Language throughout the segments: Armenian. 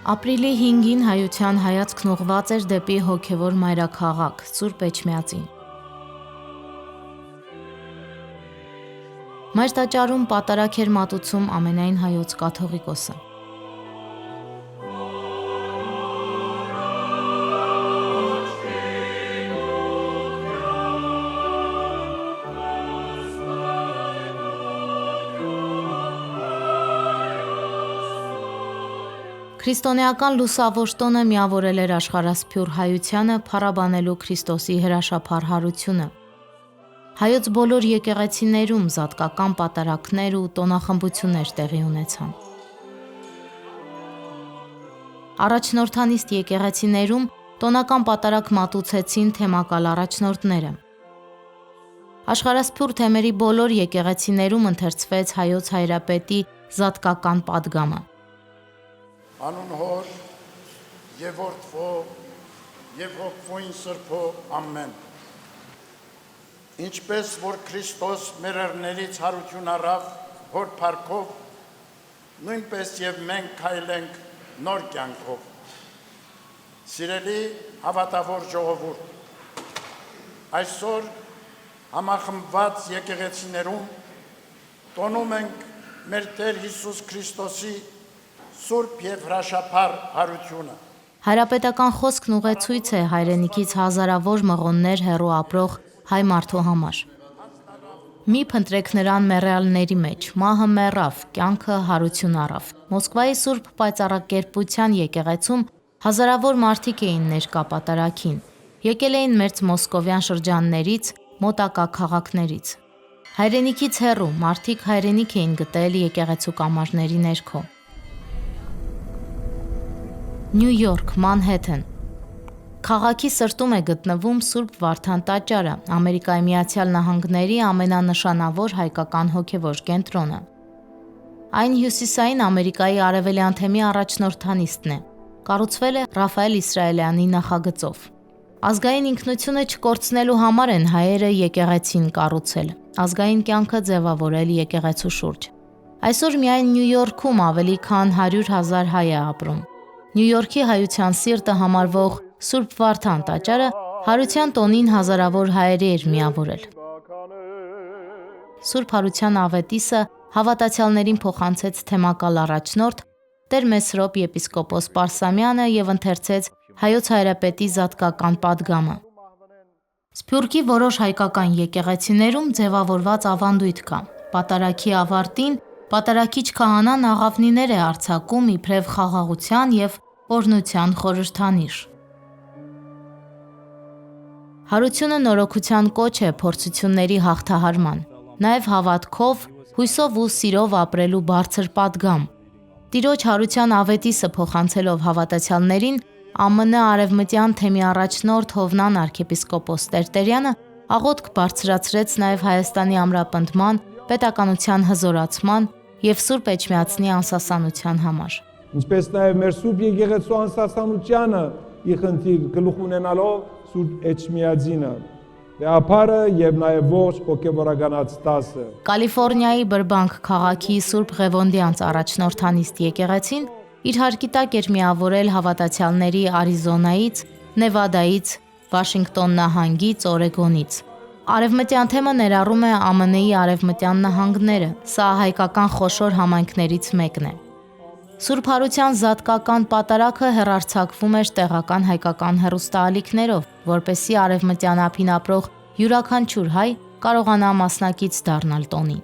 Ապրիլի 5-ին հայության հայացքն ուղղված էր դեպի հոգևոր մայրաքաղաք Սուրբ Էջմիածին։ Մայր տաճարում պատարագ էր մատուցում ամենայն հայոց կաթողիկոսը։ Քրիստոնեական լուսավոր տոնը միավորել էր աշխարհասփյուռ հայությանը փառաբանելու Քրիստոսի հրաշափառ հարությունը։ Հայոց բոլոր եկեղեցիներում զատկական պատարագներ ու տոնախմբություններ տեղի ունեցան։ Առաջնորդանիստ եկեղեցիներում տոնական պատարագ մատուցեցին թեմակալ առաջնորդները։ Աշխարհասփյուռ թեմերի բոլոր եկեղեցիներում ընթերցվեց հայոց հայրապետի զատկական պատգամը։ Անուն հոր և որդվո և հոգվույն սրբո ամեն։ Ինչպես որ Քրիստոս մերերներից հարություն առավ հոր փառքով, նույնպես և մենք քայլենք նոր կյանքով։ Սիրելի հավատավոր ժողովուրդ, այսօր համախմբված եկեղեցիներում տոնում ենք մեր Տեր Հիսուս Քրիստոսի Սուրբ և հրաշափառ հարությունը։ Հայրապետական խոսքն ուղեցույց է հայրենիքից հազարավոր մղոններ հեռու ապրող հայ մարդու համար։ Մի փնտրեք նրան մեռյալների մեջ, մահը մեռավ, կյանքը հարություն առավ։ Մոսկվայի Սուրբ Պայծառակերպության եկեղեցում հազարավոր մարդիկ էին ներկա պատարագին։ Եկել էին մերձ մոսկովյան շրջաններից, մոտակա քաղաքներից։ Հայրենիքից հեռու մարդիկ հայրենիք էին գտել եկեղեցու կամարների ներքո։ Նյու Յորք, Մանհեթեն։ Քաղաքի սրտում է գտնվում Սուրբ Վարդան տաճարը, Ամերիկայի Միացյալ Նահանգների ամենանշանավոր հայկական հոգևոր կենտրոնը։ Այն հյուսիսային Ամերիկայի արևելյան թեմի առաջնորդանիստն է։ Կառուցվել է Ռաֆայել Իսրայելյանի նախագծով։ Ազգային ինքնությունը չկորցնելու համար են հայերը եկեղեցին կառուցել, ազգային կյանքը ձևավորել եկեղեցու շուրջ։ Այսօր միայն Նյու Յորքում ավելի քան 100,000 հայ է ապրում։ Նյու Յորքի հայության սիրտը համարվող Սուրբ Վարդան տաճարը հարության տոնին հազարավոր հայերի էր միավորել։ Սուրբ Հարության ավետիսը հավատացյալներին փոխանցեց թեմակալ առաջնորդ Տեր Մեսրոպ եպիսկոպոս Պարսամյանը և ընթերցեց հայոց հայրապետի զատկական պատգամը։ Սփյուռքի որոշ հայկական եկեղեցիներում ձևավորված ավանդույթ կա։ Պատարագի ավարտին պատարագիչ քահանան աղավնիներ է արձակում իբրև խաղաղության և օրհնության խորհրդանիշ։ Հարությունը նորոգության կոչ է փորձությունների հաղթահարման, նաև հավատքով, հույսով ու սիրով ապրելու բարձր պատգամ։ Տիրոջ հարության ավետիսը փոխանցելով հավատացյալներին, ԱՄՆ արևմտյան թեմի առաջնորդ Հովնան arczepiskopos Տերտերյանը աղոթք բարձրացրեց նաև Հայաստանի ամրապնդման, պետականության հզորացման և Սուրբ Էջմիածնի անսասանության համար։ Ինչպես նաև մեր Սուրբ եկեղեցու անսասանությանը ի խնդիր գլուխ ունենալով Սուրբ Էջմիածինը, Վեհափարը և նաև ողջ հոգևորականաց դասը։ Կալիֆոռնիայի Բրբանք քաղաքի Սուրբ Ղևոնդյանց առաջնորդանիստ եկեղեցին իր հարկի տակ էր միավորել հավատացյալների Արիզոնայից, Նևադայից, Վաշինգտոն նահանգից, Օրեգոնից։ Արևմտյան թեմը ներառում է ԱՄՆ-ի արևմտյան նահանգները, սա հայկական խոշոր համայնքներից մեկն է։ Սուրբ Հարության զատկական պատարագը հեռարձակվում էր տեղական հայկական հեռուստաալիքներով, որպեսզի արևմտյան ափին ապրող յուրաքանչյուր հայ կարողանա մասնակից դառնալ տոնին։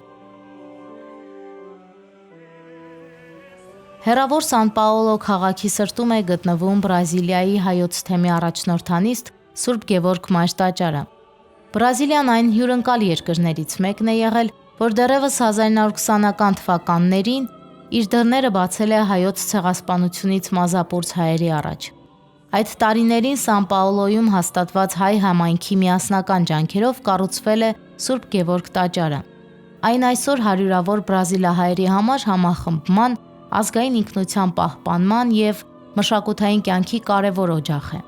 Հեռավոր Սան Պաոլո քաղաքի սրտում է գտնվում Բրազիլիայի հայոց թեմի առաջնորդանիստ Սուրբ Գևորգ Մայր տաճարը։ Բրազիլիան այն հյուրընկալ երկրներից մեկն է եղել, որ դեռևս 1920-ական թվականներին իր դռները բացել է հայոց ցեղասպանությունից մազապուրծ հայերի առաջ։ Այդ տարիներին Սան Պաոլոյում հաստատված հայ համայնքի միասնական ջանքերով կառուցվել է Սուրբ Գևորգ տաճարը։ Այն այսօր հարյուրավոր բրազիլահայերի համար համախմբման, ազգային ինքնության պահպանման և մշակութային կյանքի կարևոր օջախ է։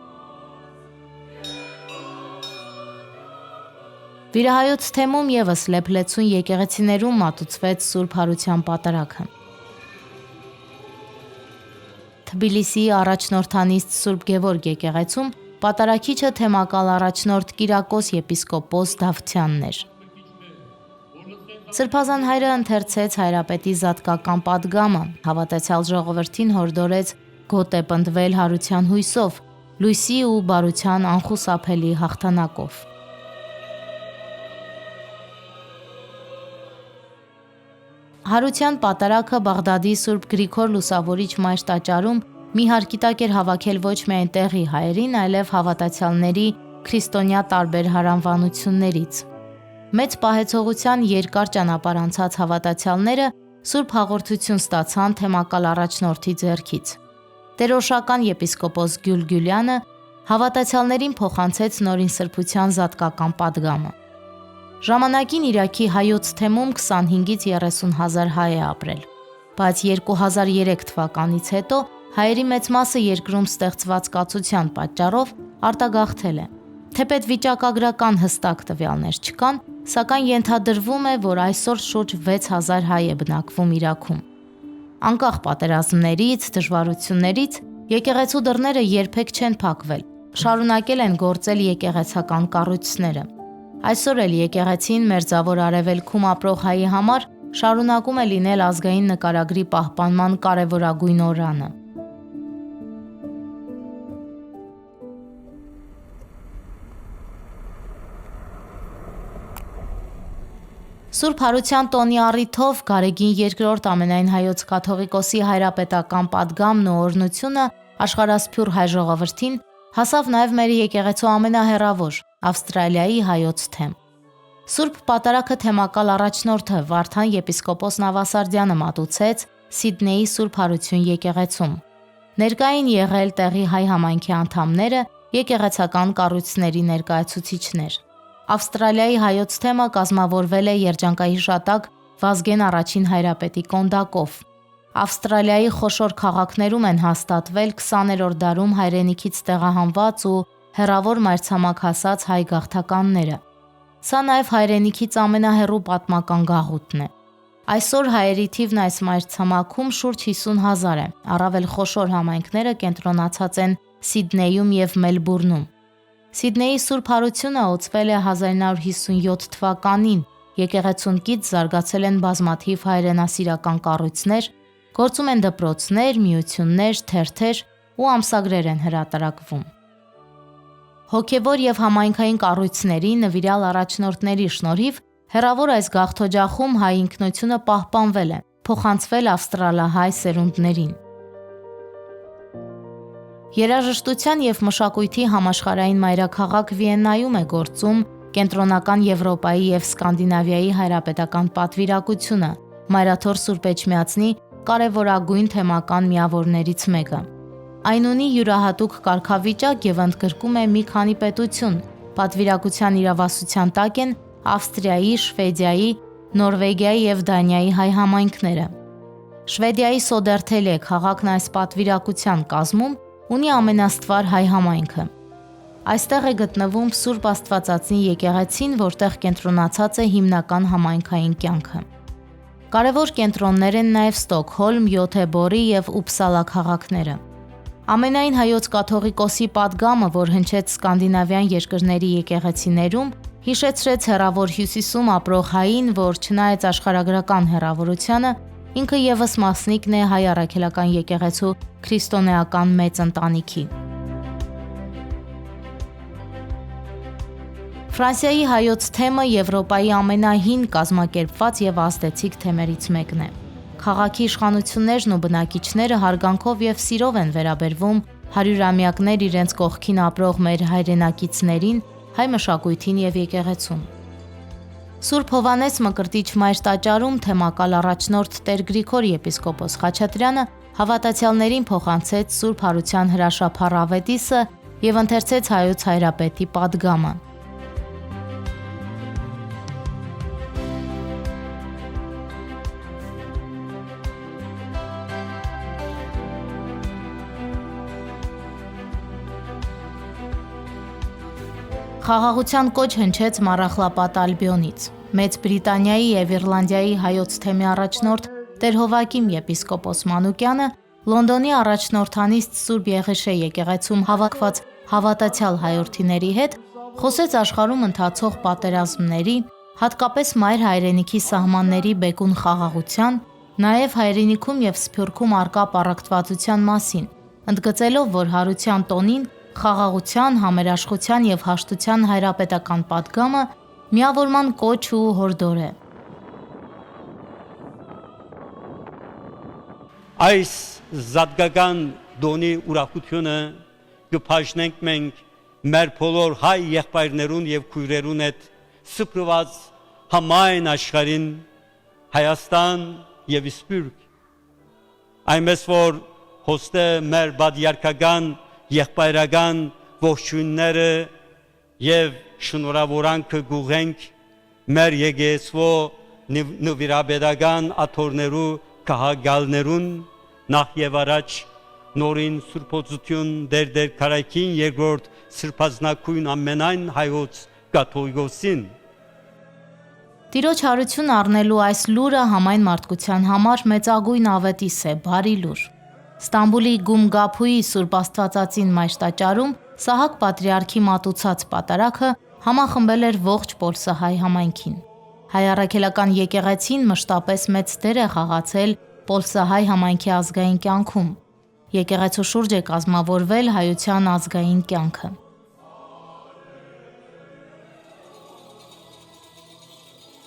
Վիրահայոց թեմում ևս լեփլեցուն եկեղեցիներում մատուցվեց Սուրբ Հարության պատարագը։ Թբիլիսիի առաջնորդանիստ Սուրբ Գևորգ եկեղեցում պատարագիչը թեմակալ առաջնորդ Կիրակոս եպիսկոպոս Դավթյանն էր։ Սրբազան հայրը ընթերցեց հայրապետի զատկական պատգամը, հավատացյալ ժողովրդին հորդորեց գոտե պնդվել հարության հույսով, լույսի ու բարության անխուսափելի հաղթանակով։ Հարության պատարագը Բաղդադի Սուրբ Գրիգոր Լուսավորիչ մայր տաճարում մի հարկիտակ էր հավաքել ոչ միայն տեղի հայերին, այլև հավատացյալների քրիստոնյա տարբեր հարանվանություններից։ Մեծ պահեցողության երկար ճանապարհ անցած հավատացյալները Սուրբ հաղորդություն ստացան թեմակալ առաջնորդի ձեռքից։ Տերոշական եպիսկոպոս Գյուլգյուլյանը հավատացյալներին փոխանցեց նորին սրբության զատկական պատգամը։ Ժամանակին Իրաքի հայոց թեմում 25-ից 30 հազար հայ է ապրել, բայց 2003 թվականից հետո հայերի մեծ մասը երկրում ստեղծված կացության պատճառով արտագաղթել է։ Թեպետ վիճակագրական հստակ տվյալներ չկան, սակայն ենթադրվում է, որ այսօր շուրջ 6000 հայ է բնակվում Իրաքում։ Անկախ պատերազմներից, դժվարություններից եկեղեցու դռները երբեք չեն փակվել, շարունակել են գործել եկեղեցական կառույցները։ Այսօր էլ եկեղեցին Մերձավոր Արևելքում ապրող հայի համար շարունակում է լինել ազգային նկարագրի պահպանման կարևորագույն օրրանը։ Սուրբ Հարության տոնի առիթով Գարեգին II ամենայն հայոց կաթողիկոսի հայրապետական պատգամն ու օրհնությունը աշխարհասփյուռ հայ ժողովրդին հասավ նաև մեր եկեղեցու ամենահեռավոր Ավստրալիայի հայոց թեմ։ Սուրբ պատարագը թեմակալ առաջնորդը Վարդան եպիսկոպոս Նավասարդյանը մատուցեց Սիդնեի Սուրբ Հարություն եկեղեցում։ Ներկային եղել տեղի հայ համայնքի անդամները, եկեղեցական կառույցների ներկայացուցիչներ։ Ավստրալիայի հայոց թեմը կազմավորվել է երջանկահիշատակ Վազգեն առաջին հայրապետի կոնդակով։ Ավստրալիայի խոշոր քաղաքներում են հաստատվել 20-րդ դարում հայրենիքից տեղահանված ու հեռավոր մայրցամաք հասած հայ գաղթականները։ Սա նաև հայրենիքից ամենահեռու պատմական գաղութն է։ Այսօր հայերի թիվն այս մայրցամաքում շուրջ 50 հազար է, առավել խոշոր համայնքները կենտրոնացած են Սիդնեյում և Մելբուրնում։ Սիդնեի Սուրբ Հարությունը օծվել է 1957 թվականին, եկեղեցուն կից զարգացել են բազմաթիվ հայրենասիրական կառույցներ, գործում են դպրոցներ, միություններ, թերթեր ու ամսագրեր են հրատարակվում։ Հոգևոր և համայնքային կառույցների նվիրյալ առաջնորդների շնորհիվ հեռավոր այս գաղթօջախում հայ ինքնությունը պահպանվել է, փոխանցվել ավստրալահայ սերունդներին։ Երաժշտության և մշակույթի համաշխարհային մայրաքաղաք Վիեննայում է գործում Կենտրոնական Եվրոպայի և Սկանդինավիայի հայրապետական պատվիրակությունը, Մայրաթոր Սուրբ Էջմիածնի կարևորագույն թեմական միավորներից մեկը։ Այն ունի յուրահատուկ կարգավիճակ և ընդգրկում է մի քանի պետություն, պատվիրակության իրավասության տակ են Ավստրիայի, Շվեդիայի, Նորվեգիայի և Դանիայի հայ համայնքները։ Շվեդիայի Սոդերթելե քաղաքն այս պատվիրակության կազմում ունի ամենաստվար հայ համայնքը։ Այստեղ է գտնվում Սուրբ Աստվածածնի եկեղեցին, որտեղ կենտրոնացած է հիմնական համայնքային կյանքը։ Կարևոր կենտրոններ են նաև Ստոկհոլմ, Գյոթեբորի և Ուպսալա քաղաքները։ Ամենայն հայոց կաթողիկոսի պատգամը, որ հնչեց սկանդինավյան երկրների եկեղեցիներում, հիշեցրեց հեռավոր հյուսիսում ապրող հային, որ չնայած աշխարհագրական հեռավորությանը, ինքը ևս մասնիկն է հայ առաքելական եկեղեցու քրիստոնեական մեծ ընտանիքի։ Ֆրանսիայի հայոց թեմը Եվրոպայի ամենահին կազմակերպված և ազդեցիկ թեմերից մեկն է։ Քաղաքի իշխանություններն ու բնակիչները հարգանքով և սիրով են վերաբերվում հարյուրամյակներ իրենց կողքին ապրող մեր հայրենակիցներին, հայ մշակույթին և եկեղեցուն։ Սուրբ Հովհաննես Մկրտիչ մայր տաճարում թեմակալ առաջնորդ Տեր Գրիգոր եպիսկոպոս Խաչատրյանը հավատացյալներին փոխանցեց Սուրբ Հարության հրաշափառ ավետիսը և ընթերցեց հայոց հայրապետի պատգամը։ Խաղաղության կոչ հնչեց Մառախլապատ Ալբիոնից։ Մեծ Բրիտանիայի և Իռլանդիայի հայոց թեմի առաջնորդ Տեր Հովակիմ եպիսկոպոս Մանուկյանը Լոնդոնի առաջնորդանիստ Սուրբ Եղիշե եկեղեցում հավաքված հավատացյալ հայրենիների հետ խոսեց աշխարհում ընթացող պատերազմների, հատկապես մայր հայրենիքի սահմանների բեկուն խաղաղության, նաև հայրենիքում եւ Սփյուռքում արկա պառակտվածության մասին, ընդգծելով, որ հարության տոնին խաղաղության, համերաշխության եւ հաշտության հայրապետական պատգամը միավորման կոչ ու հորդոր է։ Այս զատկական դոնի ուրախությունը կփաշնենք մենք մեր բոլոր հայ եղբայրներուն եւ քույրերուն հետ սփռված համայն աշխարհին Հայաստան եւ Սփյուռք այնպես որ հոստե մեր բادیարքական եղբայրական ողջույնները եւ շնորհավորանքը գուղենք մեր եկեղեցու նվիրաբեդական աթորներու կահագալներուն նախ եւ առաջ նորին սուրբոծություն դեր քարայքին երկրորդ սրբազնակույն ամենայն հայոց կաթողիկոսին Տիրոջ հարություն առնելու այս լուրը համայն մարդկության համար մեծագույն ավետիս է, բարի լուր։ Ստամբուլի Գումգափուի Սուրբ Աստվածածին մայրտաճարում Սահակ Պատրիարքի մատուցած պատարագը համախմբել էր ողջ Պոլսահայ համայնքին։ Հայ առաքելական եկեղեցին մշտապես մեծ դեր է խաղացել Պոլսահայ համայնքի ազգային կյանքում։ Եկեղեցու շուրջ է կազմավորվել հայության ազգային կյանքը։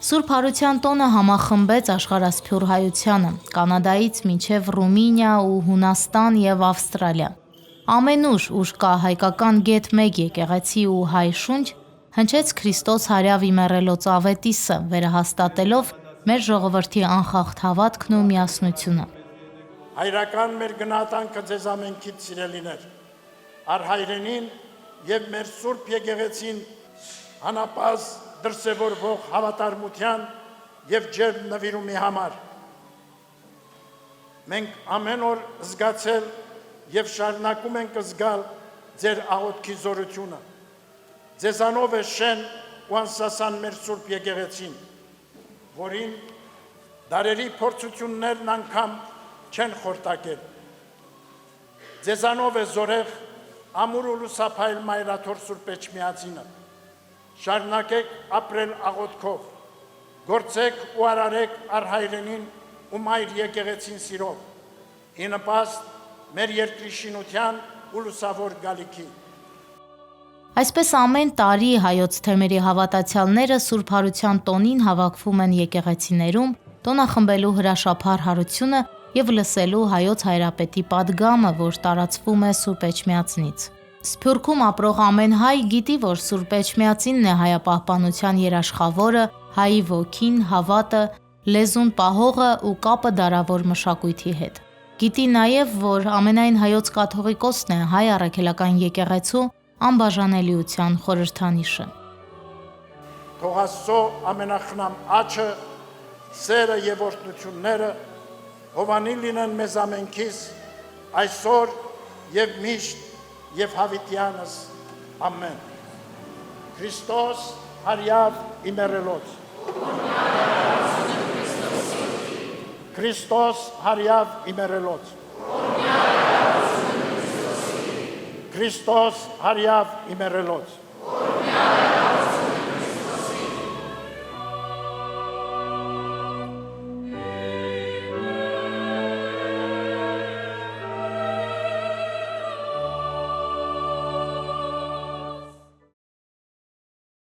Սուրբ Հարության տոնը համախմբեց աշխարհասփյուռ հայությանը, Կանադայից մինչև Ռումինիա ու Հունաստան եւ Ավստրալիա։ Ամենուր, ուր կա հայկական գետ 1 եկեղեցի ու հայ շունչ, հնչեց Քրիստոս հարյավ իմեռելոց ավետիսը, վերահաստատելով մեր ժողովրդի անխախտ հավատքն ու միասնությունը։ Հայրական մեր գնահատանքը ձեզ ամենքից սիրելիներ, առհայրենին եւ մեր Սուրբ եկեղեցին անապազ դրսևորվող հավատարմության եւ ջերմ նվիրումի համար։ Մենք ամեն օր զգացել եւ շարունակում ենք զգալ ձեր աղոթքի զորությունը։ Ձեզանով է շեն ու անսասան մեր Սուրբ եկեղեցին, որին դարերի փորձություններն անգամ չեն խորտակել։ Ձեզանով է զորեղ ամուր ու լուսափայլ մայրաթոր Սուրբ Էջմիածինը։ Շարունակեք ապրել աղոթքով, գործեք ու արարեք առհայրենին ու մայր եկեղեցին սիրով, ի նպաստ մեր երկրի շինության ու լուսավոր գալիքի։ Այսպես ամեն տարի հայոց թեմերի հավատացյալները Սուրբ Հարության տոնին հավաքվում են եկեղեցիներում, տոնախմբելու հրաշափառ հարությունը եւ լսելու հայոց հայրապետի պատգամը, որ տարածվում է Սուրբ Էջմիածնից։ Սփյուռքում ապրող ամեն հայ գիտի, որ Սուրբ Էջմիածինն է հայապահպանության երաշխավորը, հայի ոգին, հավատը, լեզուն պահողը ու կապը դարավոր մշակույթի հետ։ Գիտի նաեւ, որ ամենայն հայոց կաթողիկոսն է հայ առաքելական եկեղեցու անբաժանելիության խորհրդանիշը։ Թող Աստծո ամենախնամ աչքը, սերը եւ օրհնությունները հովանին լինեն մեզ ամենքիս այսօր եւ միշտ եւ հավիտյանս ամեն։ Քրիստոս հարյավ իմեռելոց։ Քրիստոս հարյավ իմեռելոց։ Քրիստոս հարյավ իմեռելոց։